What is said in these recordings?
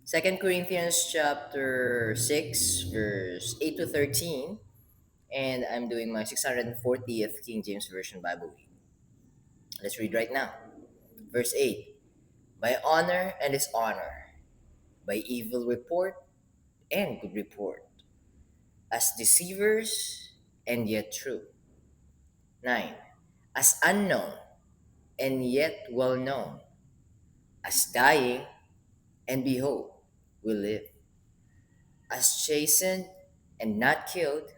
Second Corinthians chapter 6, verse 8 to 13, and I'm doing my 640th King James Version Bible read. Let's read right now. Verse 8. By honor and dishonor, by evil report and good report, as deceivers and yet true. 9. As unknown and yet well known, as dying and behold, we live. As chastened and not killed,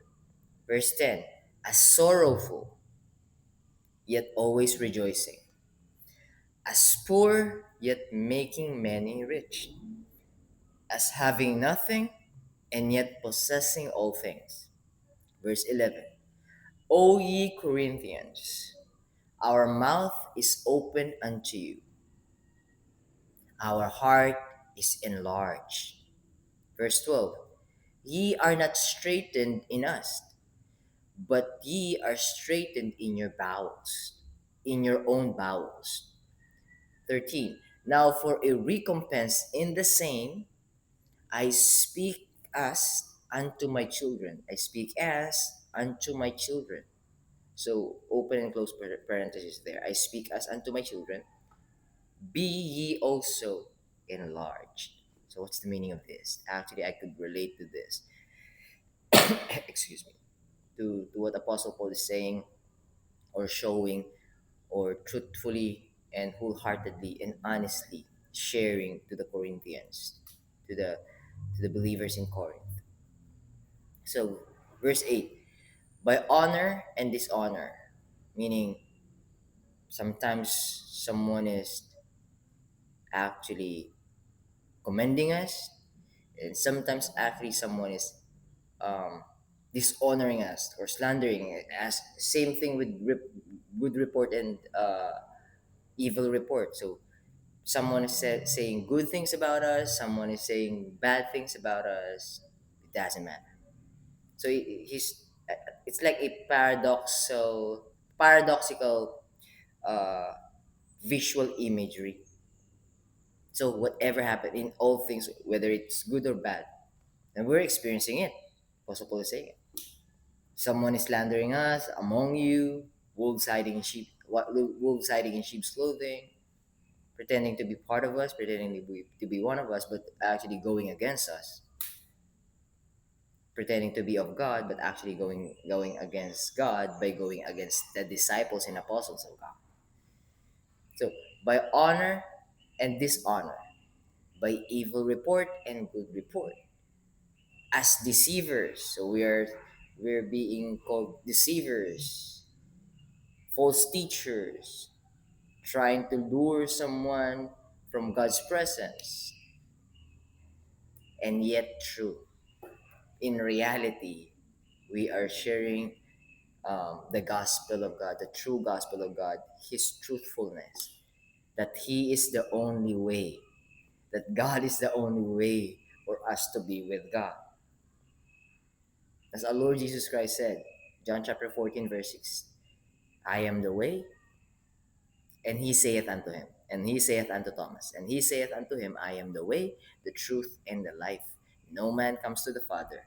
verse 10, as sorrowful, yet always rejoicing, as poor, yet making many rich, as having nothing, and yet possessing all things. Verse 11, O ye Corinthians, our mouth is open unto you, our heart is enlarged. Verse 12, ye are not straitened in us, but ye are straitened in your bowels, in your own bowels. 13. Now for a recompense in the same, I speak as unto my children. I speak as unto my children. So open and close parenthesis there. I speak as unto my children. Be ye also enlarged. So what's the meaning of this? Actually, I could relate to this. Excuse me. To what Apostle Paul is saying or showing or truthfully and wholeheartedly and honestly sharing to the Corinthians, to the believers in Corinth. So verse 8, by honor and dishonor, meaning sometimes someone is actually commending us, and sometimes actually someone is um, dishonoring us or slandering us. Same thing with good report and evil report. So someone is saying good things about us, someone is saying bad things about us. It doesn't matter. So he's it's like a paradoxical uh, visual imagery. So whatever happened in all things, whether it's good or bad, and we're experiencing it. Apostle Paul is saying it. Someone is slandering us among you, wolves hiding in sheep's clothing, pretending to be part of us, pretending to be one of us, but actually going against us, pretending to be of God, but actually going against God by going against the disciples and apostles of God. So by honor and dishonor, by evil report and good report, as deceivers. So we're being called deceivers, false teachers, trying to lure someone from God's presence, and yet true. In reality, we are sharing the gospel of God, the true gospel of God, His truthfulness, that He is the only way, that God is the only way for us to be with God. As our Lord Jesus Christ said, John chapter 14, verse 6, I am the way, and He saith unto him, and He saith unto Thomas, and He saith unto him, I am the way, the truth, and the life. No man comes to the Father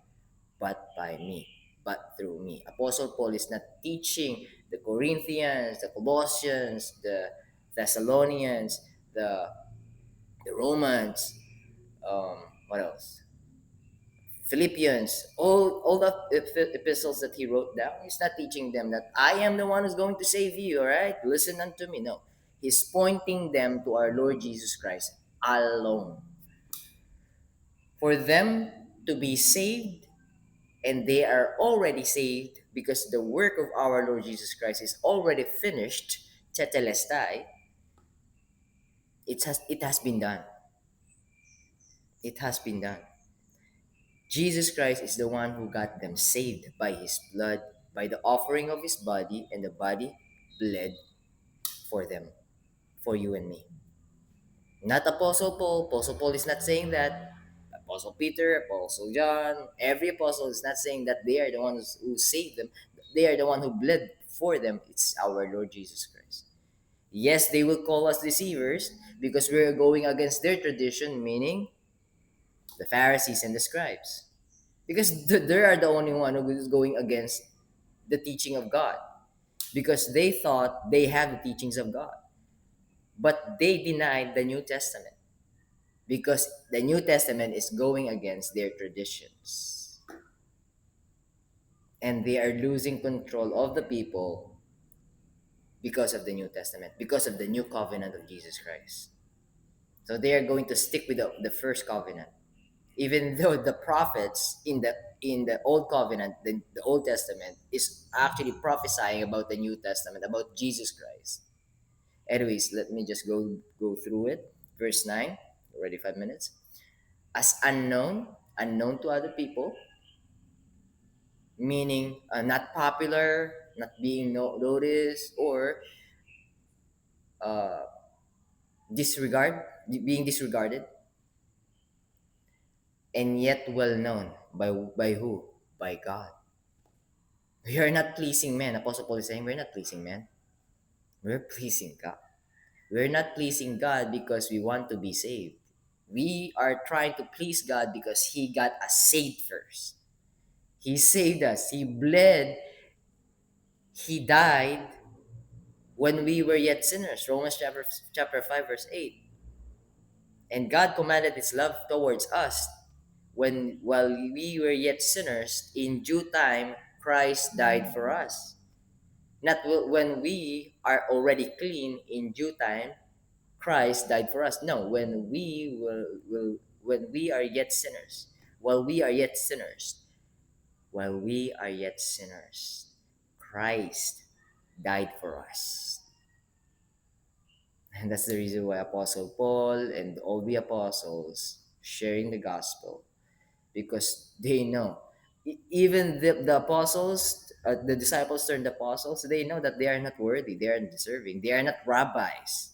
but by me, but through me. Apostle Paul is not teaching the Corinthians, the Colossians, the Thessalonians, the Romans, what else? Philippians, all the epistles that he wrote down. He's not teaching them that I am the one who's going to save you, all right? Listen unto me. No. He's pointing them to our Lord Jesus Christ alone. For them to be saved, and they are already saved because the work of our Lord Jesus Christ is already finished, tetelestai, it has been done. It has been done. Jesus Christ is the one who got them saved by his blood, by the offering of his body, and the body bled for them, for you and me. Not Apostle Paul. Apostle Paul is not saying that. Apostle Peter, Apostle John, every apostle is not saying that they are the ones who saved them. They are the one who bled for them. It's our Lord Jesus Christ. Yes, they will call us deceivers because we're going against their tradition, meaning The Pharisees and the scribes. Because they are the only one who is going against the teaching of God. Because they thought they have the teachings of God. But they denied the New Testament. Because the New Testament is going against their traditions. And they are losing control of the people because of the New Testament, because of the new covenant of Jesus Christ. So they are going to stick with the first covenant. Even though the prophets in the old covenant, the Old Testament, is actually prophesying about the New Testament, about Jesus Christ. Anyways, let me just go through it. Verse 9, already 5 minutes. As unknown to other people, meaning not popular, not being noticed, or uh, being disregarded, and yet well known by who? By God. We are not pleasing men. Apostle Paul is saying we're not pleasing men. We're pleasing God. We're not pleasing God because we want to be saved. We are trying to please God because He got us saved first. He saved us. He bled. He died when we were yet sinners. Romans chapter 5 verse 8. And God commanded His love towards us when while we were yet sinners, in due time Christ died for us. Not when we are already clean, in due time Christ died for us. No, when we are yet sinners, while we are yet sinners, while we are yet sinners, Christ died for us. And that's the reason why Apostle Paul and all the apostles sharing the gospel, because they know, even the apostles, the disciples turned apostles, they know that they are not worthy, they are not deserving, they are not rabbis,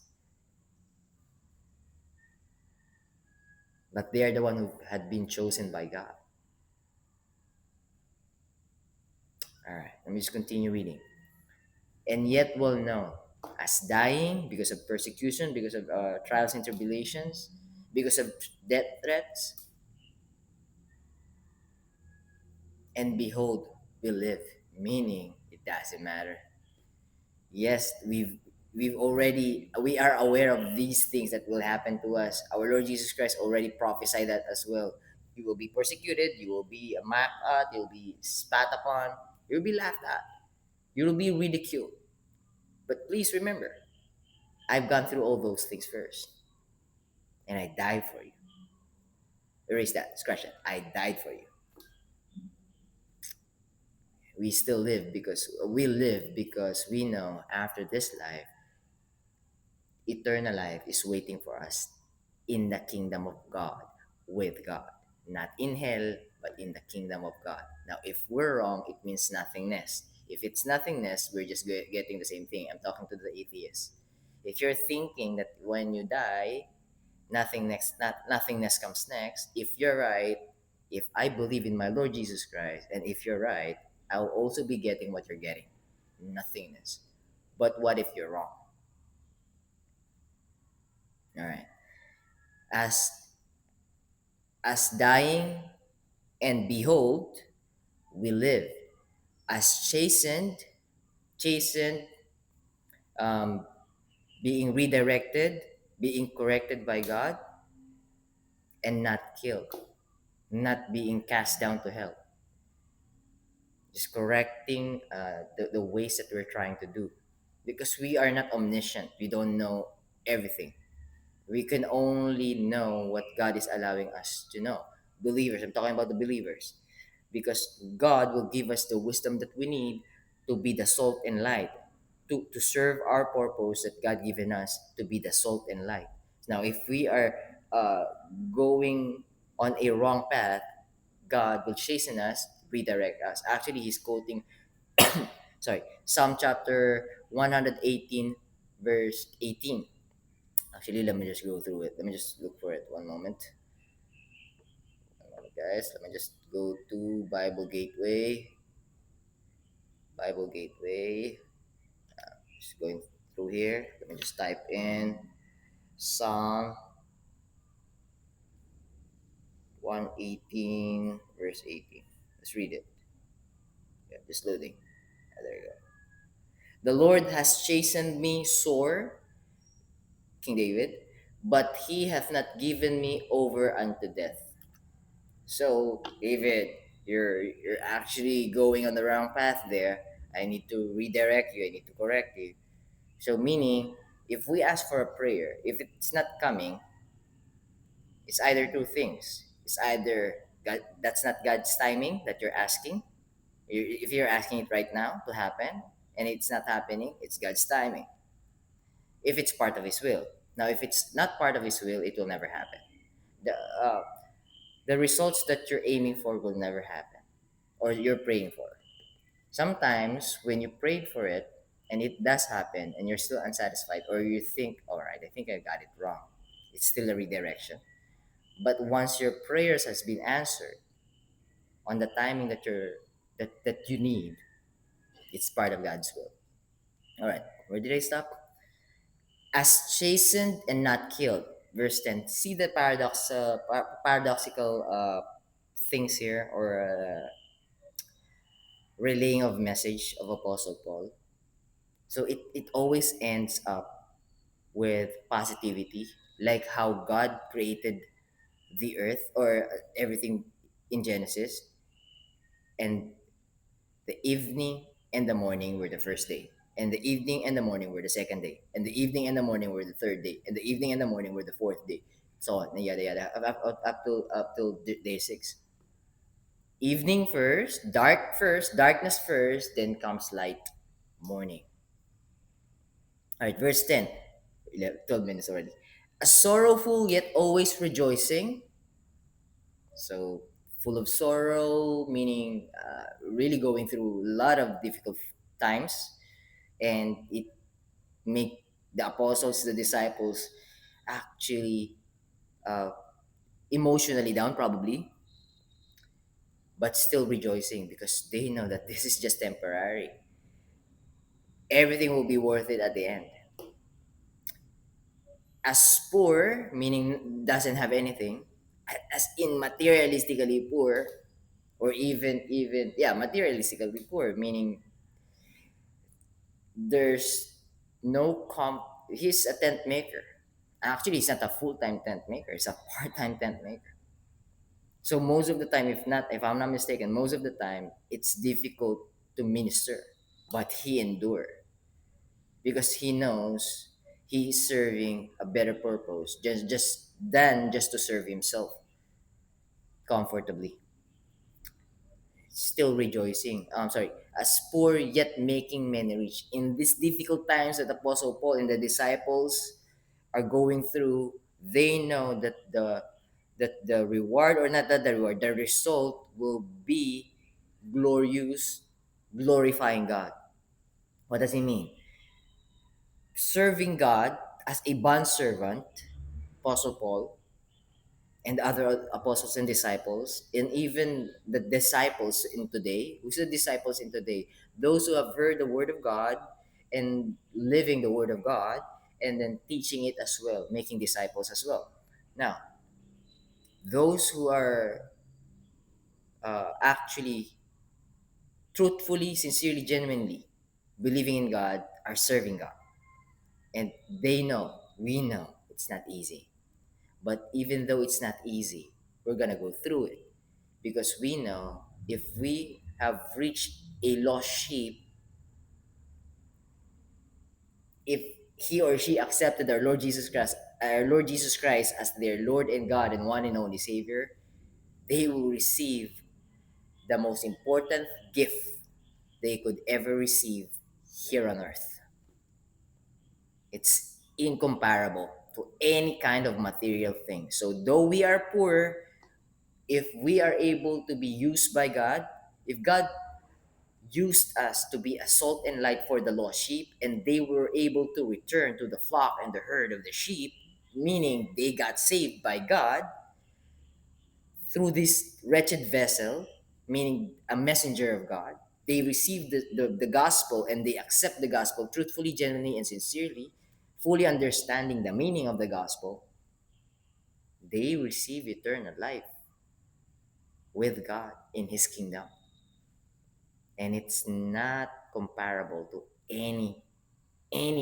but they are the one who had been chosen by God. All right, let me just continue reading. And yet will know, as dying because of persecution, because of trials and tribulations, because of death threats, and behold, we live, meaning it doesn't matter. Yes, we are aware of these things that will happen to us. Our Lord Jesus Christ already prophesied that as well. You will be persecuted, you will be mocked at, you'll be spat upon, you'll be laughed at, you'll be ridiculed. But please remember, I've gone through all those things first, and I died for you. Erase that, scratch that. I died for you. We live because we know after this life, eternal life is waiting for us in the kingdom of God, with God. Not in hell, but in the kingdom of God. Now, if we're wrong, it means nothingness. If it's nothingness, we're just getting the same thing. I'm talking to the atheist. If you're thinking that when you die, nothingness comes next, if you're right, if I believe in my Lord Jesus Christ, and if you're right, I'll also be getting what you're getting, nothingness. But what if you're wrong? All right. As dying, and behold, we live. As chastened, um, being redirected, being corrected by God, and not killed, not being cast down to hell. Just correcting the ways that we're trying to do. Because we are not omniscient, we don't know everything. We can only know what God is allowing us to know. Believers, I'm talking about the believers. Because God will give us the wisdom that we need to be the salt and light, to serve our purpose that God given us to be the salt and light. Now, if we are uh, going on a wrong path, God will chasten us, redirect us. Actually, he's quoting, sorry, Psalm chapter 118, verse 18. Actually, let me just go through it. Let me just look for it. One moment. One moment, guys. Let me just go to Bible Gateway. Bible Gateway. Just going through here. Let me just type in Psalm 118, verse 18. Let's read it. Yeah, just loading. There you go. The Lord has chastened me sore, King David, but he hath not given me over unto death. So, David, you're actually going on the wrong path there. I need to redirect you. I need to correct you. So, meaning, if we ask for a prayer, if it's not coming, it's either two things. It's either God, that's not God's timing that you're asking. If you're asking it right now to happen and it's not happening, it's God's timing. If it's part of His will. Now, if it's not part of His will, it will never happen. The uh, the results that you're aiming for will never happen, or you're praying for. Sometimes when you prayed for it and it does happen and you're still unsatisfied, or you think, all right, I think I got it wrong, it's still a redirection. But once your prayers has been answered on the timing that you need, it's part of God's will. All right, where did I stop? As chastened and not killed. Verse 10. See the paradoxical things here, or relaying of message of Apostle Paul. So it always ends up with positivity, like how God created the earth or everything in Genesis, and the evening and the morning were the first day, and the evening and the morning were the second day, and the evening and the morning were the third day, and the evening and the morning were the fourth day, so on, and yada yada, up till day six. Evening first, darkness first, then comes light, morning. All right, verse 10. 12 minutes already. A sorrowful yet always rejoicing. So, full of sorrow, meaning really going through a lot of difficult times. And it make the apostles, the disciples, actually uh, emotionally down, probably, but still rejoicing because they know that this is just temporary. Everything will be worth it at the end. As poor, meaning doesn't have anything, as in materialistically poor, or even yeah, materialistically poor, meaning there's no comp. He's a tent maker. Actually, he's not a full-time tent maker. He's a part-time tent maker. So most of the time, if I'm not mistaken, most of the time it's difficult to minister, but he endured because he knows he's serving a better purpose just to serve himself comfortably. Still rejoicing. I'm sorry, as poor yet making many rich. In these difficult times that Apostle Paul and the disciples are going through, they know that the reward, or not that the reward, the result will be glorious, glorifying God. What does it mean? Serving God as a bond servant, Apostle Paul, and other apostles and disciples, and even the disciples in today. Who's the disciples in today? Those who have heard the word of God and living the word of God, and then teaching it as well, making disciples as well. Now, those who are actually truthfully, sincerely, genuinely believing in God are serving God. And they know, we know, it's not easy. But even though it's not easy, we're going to go through it because we know if we have reached a lost sheep, if he or she accepted our Lord Jesus Christ as their Lord and God and one and only Savior, they will receive the most important gift they could ever receive here on earth. It's incomparable to any kind of material thing. So though we are poor, if we are able to be used by God, if God used us to be a salt and light for the lost sheep, and they were able to return to the flock and the herd of the sheep, meaning they got saved by God through this wretched vessel, meaning a messenger of God. They receive the gospel and they accept the gospel truthfully, genuinely, and sincerely, fully understanding the meaning of the gospel. They receive eternal life. with God in His kingdom. And it's not comparable to any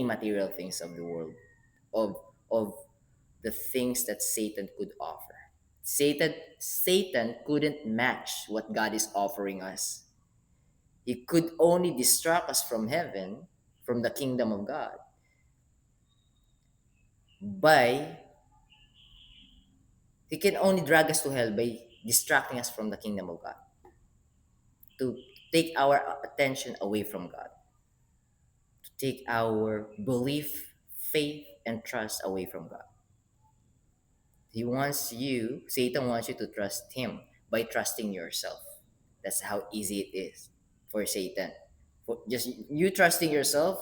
material things of the world, of of the things that Satan could offer. Satan couldn't match what God is offering us. He could only distract us from heaven, from the kingdom of God, by he can only drag us to hell by distracting us from the kingdom of God, to take our attention away from God, to take our belief, faith, and trust away from God. Satan wants you to trust him by trusting yourself. That's how easy it is for Satan. For just you trusting yourself,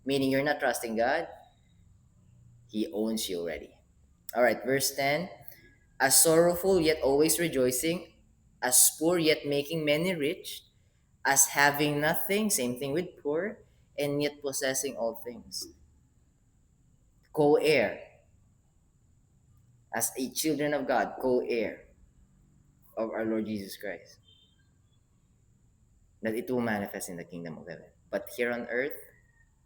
meaning you're not trusting God, he owns you already. All right, verse 10. As sorrowful yet always rejoicing, as poor yet making many rich, as having nothing, same thing with poor, and yet possessing all things. Co-heir, as a children of God, co-heir of our Lord Jesus Christ, that it will manifest in the kingdom of heaven. But here on earth,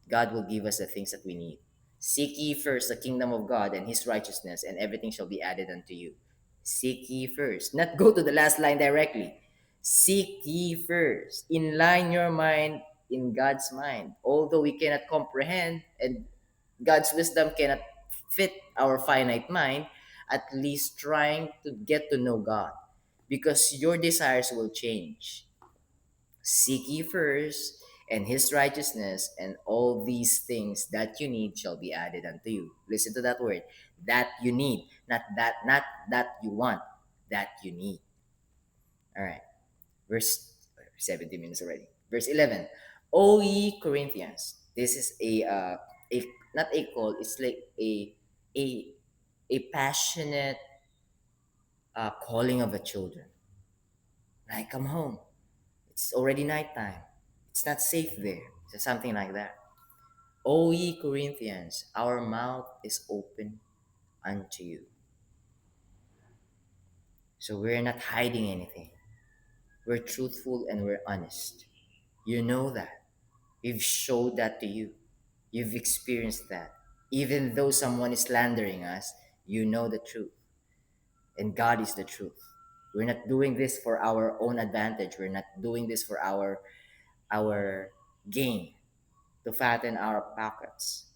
God will give us the things that we need. Seek ye first the kingdom of God and his righteousness, and everything shall be added unto you. Seek ye first. Not go to the last line directly. Seek ye first. Inline your mind in God's mind. Although we cannot comprehend and God's wisdom cannot fit our finite mind, at least trying to get to know God. Because your desires will change. Seek ye first and his righteousness, and all these things that you need shall be added unto you. Listen to that word. That you need. Not that you want. That you need. All right. Verse 17 minutes already. Verse 11. O ye Corinthians. This is a not a call, it's like a a passionate calling of the children. I come home. It's already nighttime. It's not safe there. So something like that. O ye Corinthians, our mouth is open unto you. So we're not hiding anything. We're truthful and we're honest. You know that. We've showed that to you. You've experienced that. Even though someone is slandering us, you know the truth. And God is the truth. We're not doing this for our own advantage. We're not doing this for our gain, to fatten our pockets.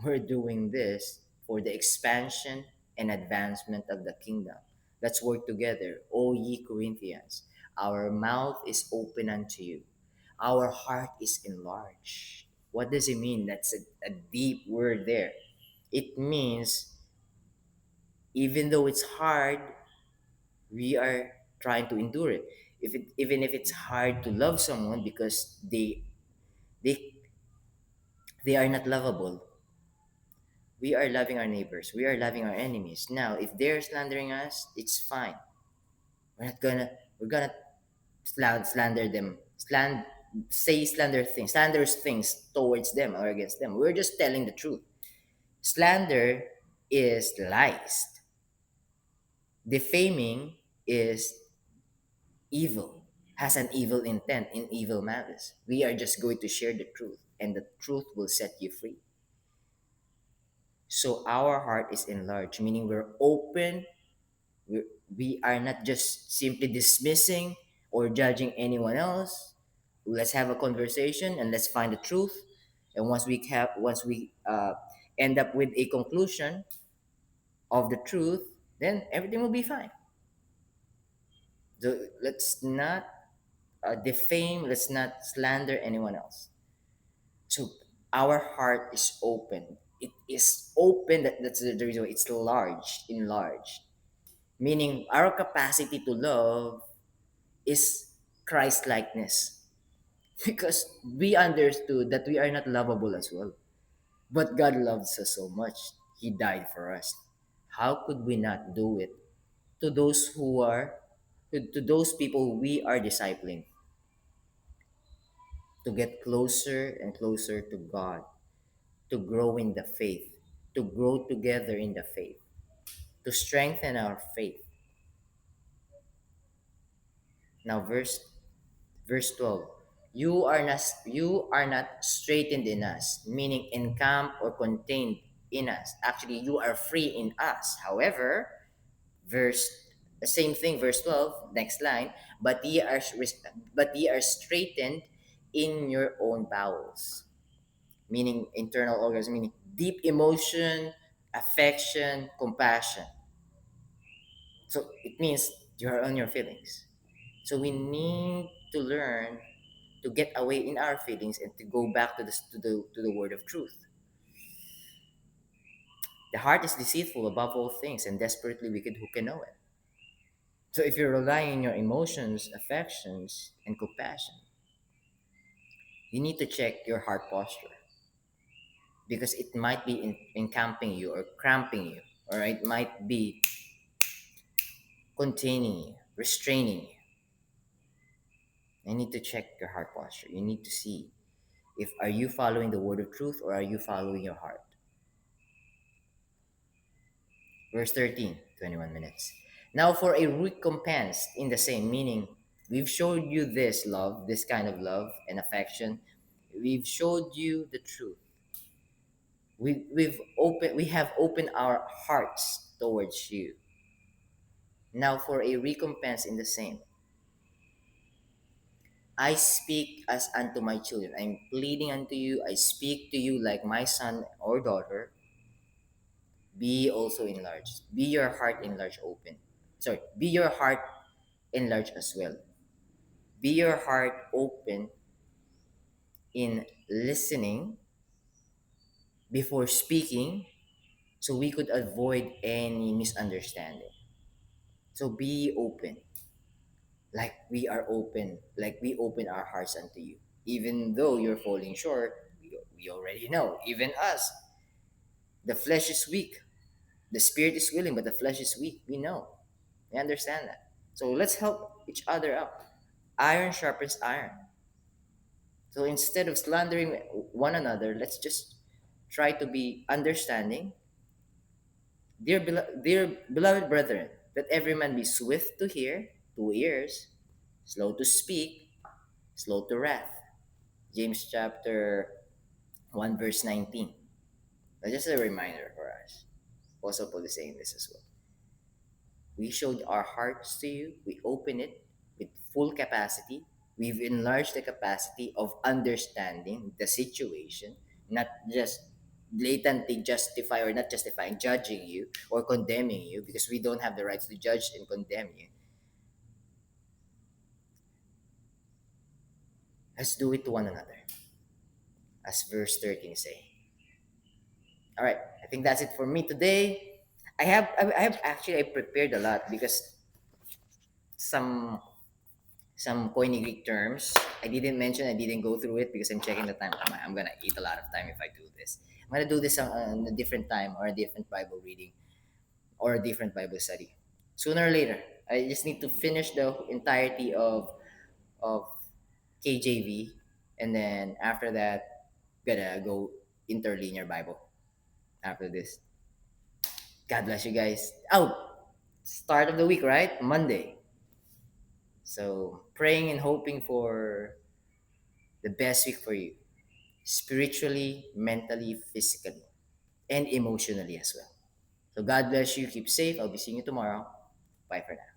We're doing this for the expansion and advancement of the kingdom. Let's work together, O ye Corinthians. Our mouth is open unto you. Our heart is enlarged. What does it mean? That's a deep word there. It means even though it's hard, we are trying to endure it. Even if it's hard to love someone because they they are not lovable, we are loving our neighbors. We are loving our enemies. Now, if they're slandering us, it's fine. We're gonna slander them, say slanderous things towards them or against them. We're just telling the truth. Slander is lies. Defaming is evil, has an evil intent in evil malice. We are just going to share the truth, and the truth will set you free. So our heart is enlarged, meaning we're open. We are not just simply dismissing or judging anyone else. Let's have a conversation and let's find the truth. And once we end up with a conclusion of the truth, then everything will be fine. So let's not defame. Let's not slander anyone else. So our heart is open. It is open. That's the reason why it's large, enlarged. Meaning our capacity to love is Christ likeness. Because we understood that we are not lovable as well. But God loves us so much. He died for us. How could we not do it to those who are to those people we are discipling, to get closer and closer to God, to grow in the faith, to grow together in the faith, to strengthen our faith. Now verse 12. You are not straightened in us, meaning encamped or contained in us. Actually, you are free in us. However, verse the same thing, verse 12, next line, but ye are straightened in your own bowels, meaning internal organs, meaning deep emotion, affection, compassion. So it means you're on your feelings. So we need to learn to get away in our feelings and to go back to the word of truth. The heart is deceitful above all things and desperately wicked. Who can know it? So if you're relying on your emotions, affections, and compassion, you need to check your heart posture because it might be encamping you or cramping you, or it might be containing you, restraining you. You need to check your heart posture. You need to see if are you following the word of truth or are you following your heart. Verse 13, 21 minutes. Now for a recompense in the same, meaning we've showed you this love, this kind of love and affection. We've showed you the truth. We have opened our hearts towards you. Now for a recompense in the same. I speak as unto my children. I'm pleading unto you. I speak to you like my son or daughter. Be also enlarged. Be your heart enlarged open. Sorry, be your heart enlarged as well. Be your heart open in listening before speaking so we could avoid any misunderstanding. So be open, like we are open, like we open our hearts unto you. Even though you're falling short, we already know, even us, the flesh is weak. The spirit is willing, but the flesh is weak. We know. We understand that. So let's help each other out. Iron sharpens iron. So instead of slandering one another, let's just try to be understanding. Dear beloved brethren, let every man be swift to hear, two ears, slow to speak, slow to wrath. James chapter 1 verse 19. That's just a reminder for us. Apostle Paul is saying this as well. We showed our hearts to you. We open it with full capacity. We've enlarged the capacity of understanding the situation, not just blatantly justify or not justifying, judging you or condemning you, because we don't have the rights to judge and condemn you. Let's do it to one another, as verse 13 is saying. All right, I think that's it for me today. I prepared a lot because some coiny Greek terms. I didn't mention, I didn't go through it because I'm checking the time. I'm gonna eat a lot of time if I do this. I'm gonna do this on a different time or a different Bible reading or a different Bible study. Sooner or later, I just need to finish the entirety of KJV, and then after that, gotta go interlinear Bible after this. God bless you guys. Oh, start of the week, right? Monday. So praying and hoping for the best week for you, spiritually, mentally, physically, and emotionally as well. So God bless you. Keep safe. I'll be seeing you tomorrow. Bye for now.